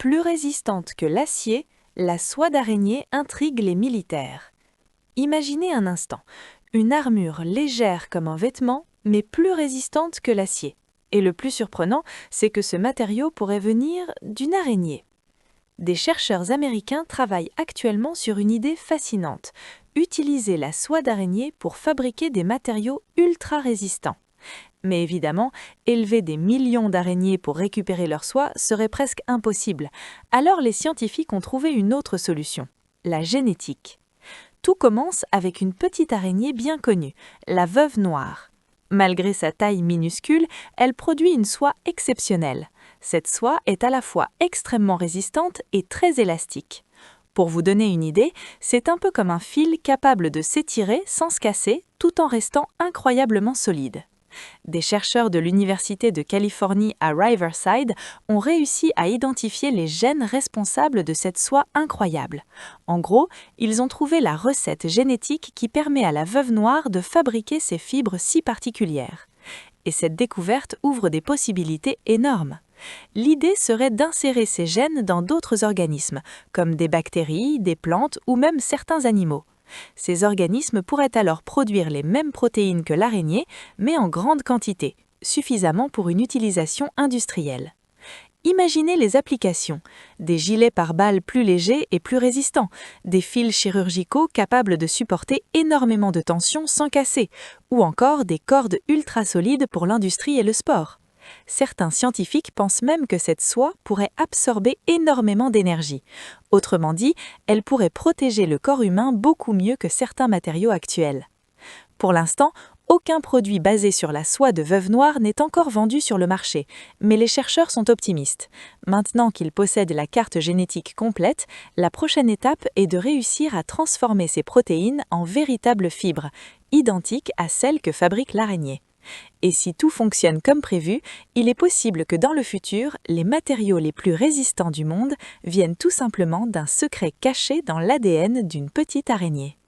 Plus résistante que l'acier, la soie d'araignée intrigue les militaires. Imaginez un instant, une armure légère comme un vêtement, mais plus résistante que l'acier. Et le plus surprenant, c'est que ce matériau pourrait venir d'une araignée. Des chercheurs américains travaillent actuellement sur une idée fascinante, utiliser la soie d'araignée pour fabriquer des matériaux ultra résistants. Mais évidemment, élever des millions d'araignées pour récupérer leur soie serait presque impossible. Alors les scientifiques ont trouvé une autre solution, la génétique. Tout commence avec une petite araignée bien connue, la veuve noire. Malgré sa taille minuscule, elle produit une soie exceptionnelle. Cette soie est à la fois extrêmement résistante et très élastique. Pour vous donner une idée, c'est un peu comme un fil capable de s'étirer sans se casser, tout en restant incroyablement solide. Des chercheurs de l'Université de Californie à Riverside ont réussi à identifier les gènes responsables de cette soie incroyable. En gros, ils ont trouvé la recette génétique qui permet à la veuve noire de fabriquer ces fibres si particulières. Et cette découverte ouvre des possibilités énormes. L'idée serait d'insérer ces gènes dans d'autres organismes, comme des bactéries, des plantes ou même certains animaux. Ces organismes pourraient alors produire les mêmes protéines que l'araignée, mais en grande quantité, suffisamment pour une utilisation industrielle. Imaginez les applications, des gilets pare-balles plus légers et plus résistants, des fils chirurgicaux capables de supporter énormément de tension sans casser, ou encore des cordes ultra solides pour l'industrie et le sport. Certains scientifiques pensent même que cette soie pourrait absorber énormément d'énergie. Autrement dit, elle pourrait protéger le corps humain beaucoup mieux que certains matériaux actuels. Pour l'instant, aucun produit basé sur la soie de veuve noire n'est encore vendu sur le marché, mais les chercheurs sont optimistes. Maintenant qu'ils possèdent la carte génétique complète, la prochaine étape est de réussir à transformer ces protéines en véritables fibres, identiques à celles que fabrique l'araignée. Et si tout fonctionne comme prévu, il est possible que dans le futur, les matériaux les plus résistants du monde viennent tout simplement d'un secret caché dans l'ADN d'une petite araignée.